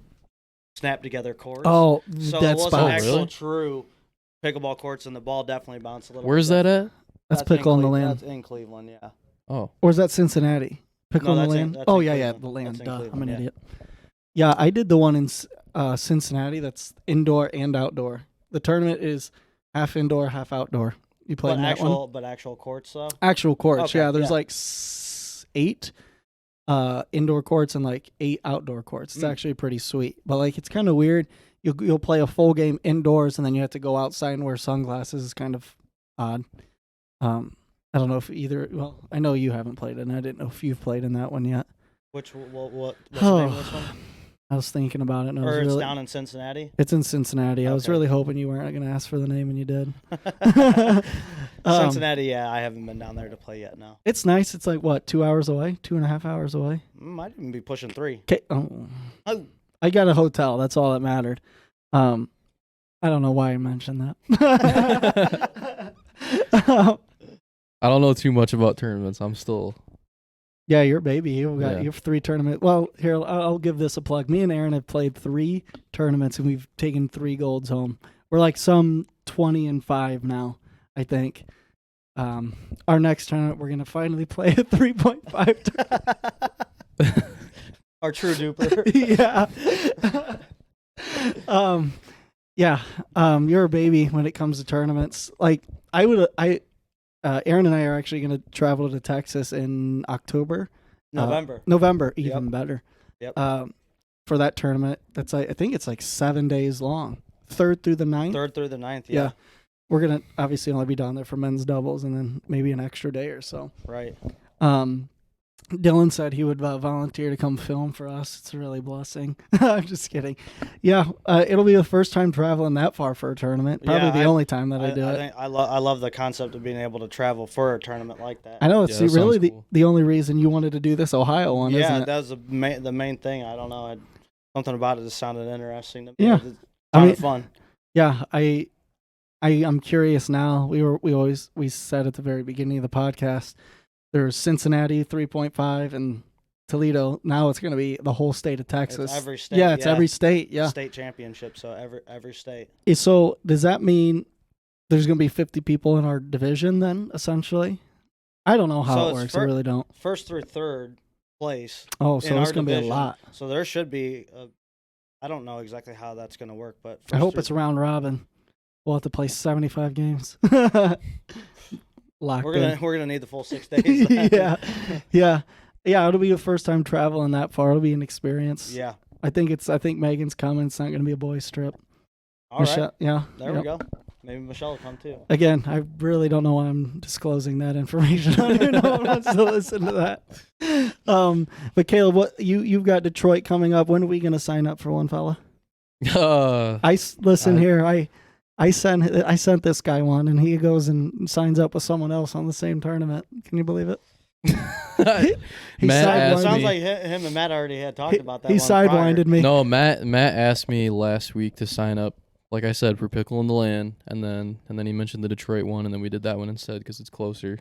snapped together courts. Oh, so that it wasn't spot. actual really? true pickleball courts, and the ball definitely bounced a little. Where's bit. that at? That's Pickle in the Land. That's in Cleveland, yeah. Oh, Or is that Cincinnati? Pickle No, in the that's in- Land? that's Oh, in yeah, Cleveland. the Land. That's in Duh, I'm Cleveland, an yeah. idiot. Yeah, I did the one in Cincinnati that's indoor and outdoor. The tournament is half indoor, half outdoor. You played in that one? But actual courts though. Actual courts, Okay, yeah. There's yeah. like 8 indoor courts and like 8 outdoor courts. It's actually pretty sweet. But like it's kind of weird. You'll play a full game indoors and then you have to go outside and wear sunglasses. It's kind of odd. I don't know if either. Well, I know you haven't played it, and I didn't know if you've played in that one yet. What's the name of this one? I was thinking about it, and I was Or it's really. down in Cincinnati. It's in Cincinnati. I was Okay. really hoping you weren't going to ask for the name, and you did. Cincinnati, yeah, I haven't been down there to play yet. No, It's nice. It's like what, 2 hours away, 2.5 hours away. might even be pushing 3. Okay. Oh. I got a hotel. That's all that mattered. I don't know why I mentioned that. I don't know too much about tournaments. I'm still. Yeah, you're a baby. You got Yeah. you have 3 tournaments. Well, here I'll give this a plug. Me and Aaron have played 3 tournaments and we've taken 3 golds home. We're like some 20-5 now, I think. Our next tournament we're gonna finally play a 3.5. Our true duper. Yeah. You're a baby when it comes to tournaments. Like Aaron and I are actually going to travel to Texas in October. November, even better. Yep. For that tournament, that's I think it's like 7 days long. 3rd through the 9th. 3rd through the 9th. Yeah. Yeah. We're gonna obviously only be down there for men's doubles and then maybe an extra day or so. Right. Dylan said he would volunteer to come film for us. It's really a blessing. I'm just kidding. Yeah, it'll be the first time traveling that far for a tournament. Probably the only time that I do it. think I love the concept of being able to travel for a tournament like that. I know it's Yeah, that really sounds cool. the only reason you wanted to do this Ohio one, Yeah, isn't it? that was the main thing. I don't know. Something about it just sounded interesting to me. Yeah. It I sounded mean- fun. Yeah, I'm curious now. We said at the very beginning of the podcast, there's Cincinnati 3.5 and Toledo. Now it's going to be the whole state of Texas. It's every state. Yeah, it's every state. Yeah. State championship. So every state. So does that mean there's going to be 50 people in our division then, essentially? I don't know how So it it's works. I really don't. First through 3rd place. Oh, so in it's our going to be a division. lot. So there should be. I don't know exactly how that's going to work, but I hope it's round robin. We'll have to play 75 games. Locked in. we're gonna need the full 6 days. yeah. It'll be the first time traveling that far. It'll be an experience. Yeah. I think Megan's coming. It's not going to be a boys trip. All right. Michelle, yeah. There we go. Maybe Michelle will come too. Again, I really don't know why I'm disclosing that information. I don't even know who wants to listen to that. But Caleb, what you've got Detroit coming up. When are we going to sign up for one, fella? Listen here. I sent this guy one, and he goes and signs up with someone else on the same tournament. Can you believe it? He Matt sidewinded asked Sounds me. like him and Matt already had talked about that. He one prior. sidewinded me. No, Matt asked me last week to sign up. Like I said, for Pickle in the Land, and then he mentioned the Detroit one, and then we did that one instead because it's closer.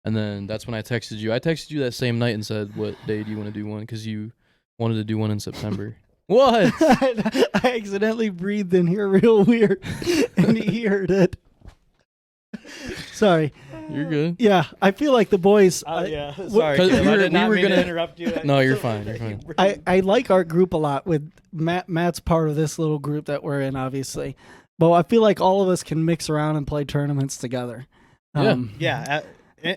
And then that's when I texted you. I texted you that same night and said, "What day do you want to do one?" Because you wanted to do one in September. What? I accidentally breathed in here real weird, and he heard it. Sorry. You're good. Yeah, I feel like the boys. Yeah. Sorry, 'cause Caleb, I we did not were mean to gonna- interrupt you. No, you're fine. You're fine. I like our group a lot. With Matt's part of this little group that we're in, obviously. But I feel like all of us can mix around and play tournaments together. Yeah.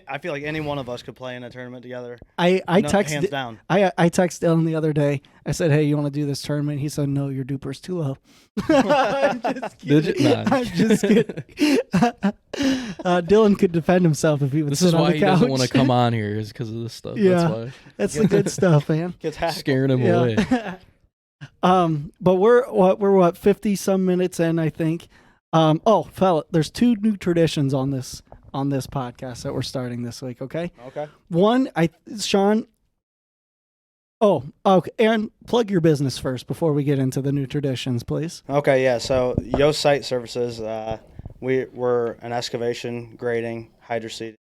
I feel like any one of us could play in a tournament together. I Hands texted down. I texted Dylan the other day. I said, "Hey, you want to do this tournament?" He said, "No, your duper's too low." I'm just Did you? kidding. Nah. I'm just kidding. Dylan could defend himself if he would This sit is on why the he couch. doesn't want to come on here, is because of this stuff. Yeah. That's why. That's the good stuff, man. Gets hacked. Scaring him away. But we're 50 some minutes in, I think. Fella, there's 2 new traditions on this podcast that we're starting this week. Okay. Okay. One, Sean. Oh, okay. Aaron, plug your business first before we get into the new traditions, please. Okay. Yeah. So Yost Site Services. We're an excavation, grading, hydroseeding,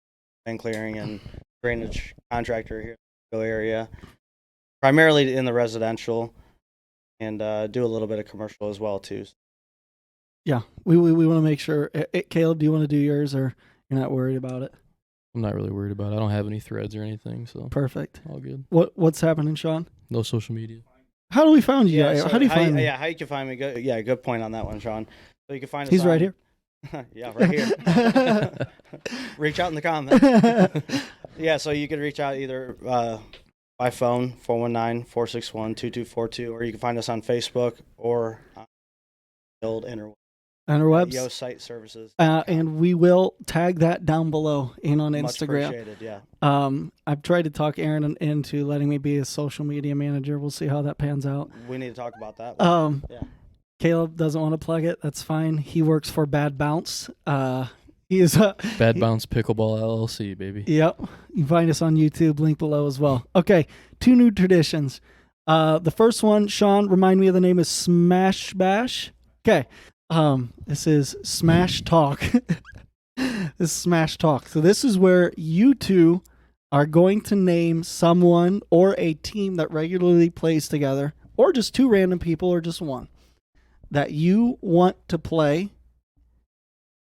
and clearing, and drainage contractor here in the area. primarily in the residential, and do a little bit of commercial as well too. Yeah, we want to make sure. Caleb, do you want to do yours, or you're not worried about it? I'm not really worried about it. I don't have any threads or anything, so Perfect. all good. What's happening, Sean? No social media. How do we find you? Yeah, so how do you find me? Yeah, how you can find me? Good point on that one, Sean. So you can find us. He's right here. Yeah, right here. Reach out in the comments. Yeah, so you can reach out either by phone, 419-461-2242, or you can find us on Facebook or on the old Interwebs. Yost Site Services. And we will tag that down below and on Much Instagram. appreciated, yeah. I've tried to talk Aaron into letting me be a social media manager. We'll see how that pans out. We need to talk about that. Yeah. Caleb doesn't want to plug it. That's fine. He works for Bad Bounce. He is Bad Bounce Pickleball LLC, baby. Yep. You can find us on YouTube, link below as well. Okay, 2 new traditions. The first one, Sean, remind me of the name, is Smash Bash. Okay. This is Smash Talk. This is Smash Talk. So this is where you two are going to name someone or a team that regularly plays together, or just 2 random people, or just one, that you want to play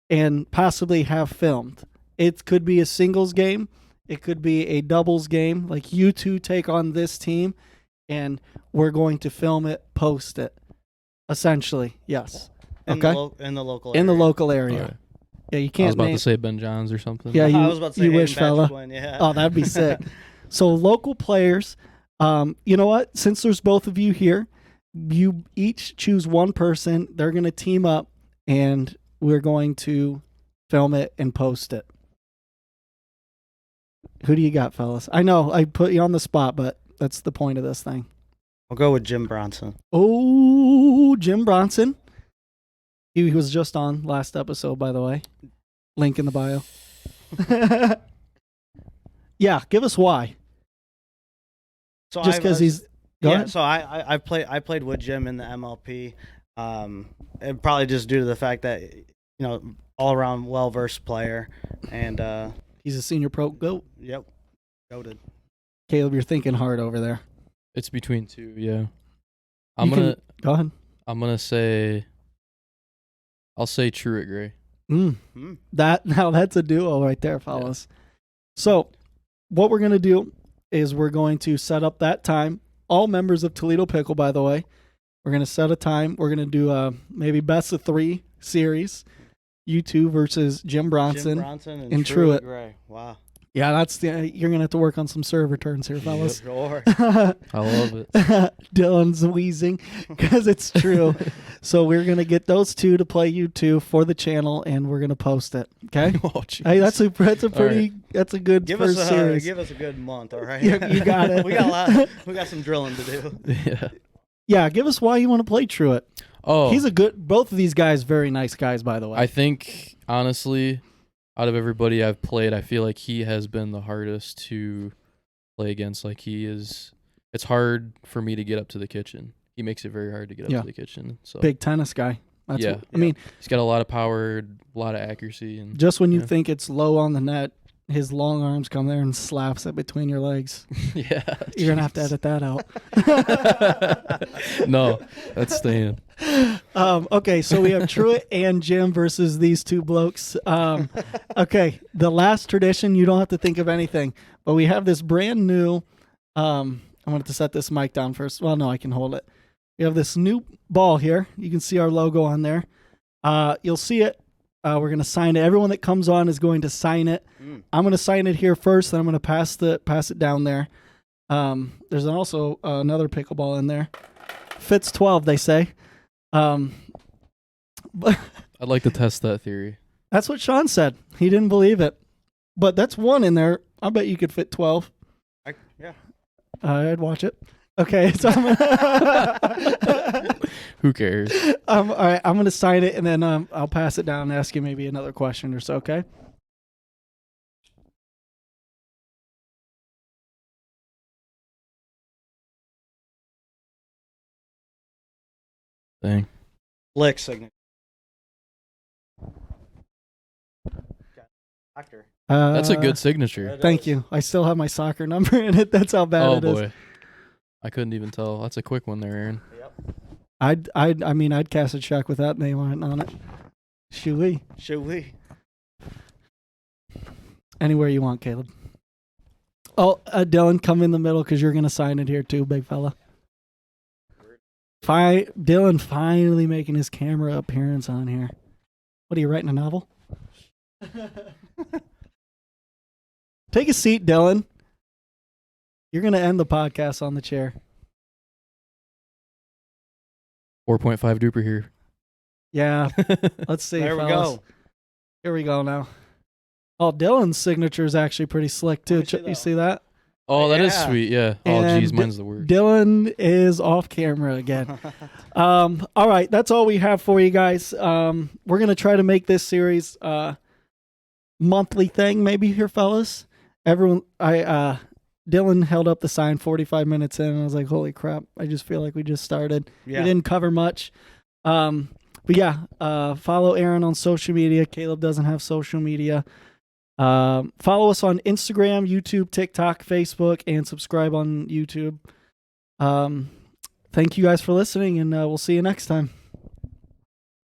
and possibly have filmed. It could be a singles game. It could be a doubles game. Like, you two take on this team, and we're going to film it, post it. Essentially, yes. In the local area. In the local area. Right. Yeah, you I was can't about name. to say Ben Johns or something. Yeah, I was about to say you wish, Hayden fella. Patrick win, yeah. Oh, that'd be sick. So local players. You know what? Since there's both of you here, you each choose one person. They're going to team up, and we're going to film it and post it. Who do you got, fellas? I know I put you on the spot, but that's the point of this thing. I'll go with Jim Bronson. Oh, Jim Bronson. He was just on last episode, by the way. Link in the bio. Yeah, give us why. So Just because he's... Go ahead. So I played with Jim in the MLP. And probably just due to the fact that, all around well versed player, and He's a senior pro goat. yep, goated. Caleb, you're thinking hard over there. It's between 2, yeah. Go ahead. I'm gonna say I'll say Truett Gray. That's a duo right there, fellas. Yeah. So what we're gonna do is we're going to set up that time. All members of Toledo Pickle, by the way. We're gonna set a time. We're gonna do maybe best of 3 series. You two versus Jim Bronson and Truett. Gray. Wow. Yeah, you're gonna have to work on some serve returns here, fellas. Sure. I love it. Dylan's wheezing because it's true. So we're gonna get those 2 to play you 2 for the channel, and we're gonna post it. Okay. Oh, hey, that's a pretty right. That's a good first series. Give us a good month, all right? You got it. We got some drilling to do. Yeah. Yeah, give us why you want to play Truett. Oh, he's both of these guys, very nice guys, by the way. I think, honestly, out of everybody I've played, I feel like he has been the hardest to play against. Like, it's hard for me to get up to the kitchen. He makes it very hard to get up to the kitchen. So big tennis guy. That's yeah. I mean, he's got a lot of power, a lot of accuracy, and just when you think it's low on the net, his long arms come there and slaps it between your legs. Yeah. You're going to have to edit that out. No, that's staying. Okay, so we have Truett and Jim versus these 2 blokes. Okay, the last tradition, you don't have to think of anything, but we have this brand new, I wanted to set this mic down first. Well, no, I can hold it. We have this new ball here. You can see our logo on there. You'll see it. We're going to sign it. Everyone that comes on is going to sign it. I'm going to sign it here first, then I'm going to pass it down there. There's also another pickleball in there. Fits 12, they say. But I'd like to test that theory. That's what Sean said. He didn't believe it. But that's 1 in there. I bet you could fit 12. Yeah. I'd watch it. Okay, so Who cares? all right, I'm going to sign it, and then I'll pass it down and ask you maybe another question or so, okay? Dang. Lick signature. Doctor. That's a good signature. Thank you. I still have my soccer number in it. That's how bad Oh it is. boy. I couldn't even tell. That's a quick one there, Aaron. Yep. I'd cast a check with that name on it. Should we? Anywhere you want, Caleb. Oh, Dylan, come in the middle because you're going to sign it here too, big fella. Dylan finally making his camera appearance on here. What are you writing, a novel? Take a seat, Dylan. You're going to end the podcast on the chair. 4.5 DUPR here. Yeah. Let's see. There we fellas. go. Here we go now. Oh, Dylan's signature is actually pretty slick too. You see that? Oh, that is Yeah. sweet. Yeah. Oh, And geez, mine's the worst. Dylan is off camera again. All right, that's all we have for you guys. We're gonna try to make this series monthly thing, maybe here, fellas. Dylan held up the sign 45 minutes in, and I was like, "Holy crap!" I just feel like we just started. Yeah. We didn't cover much. But yeah, follow Aaron on social media. Caleb doesn't have social media. Follow us on Instagram, YouTube, TikTok, Facebook, and subscribe on YouTube. Thank you guys for listening, and we'll see you next time.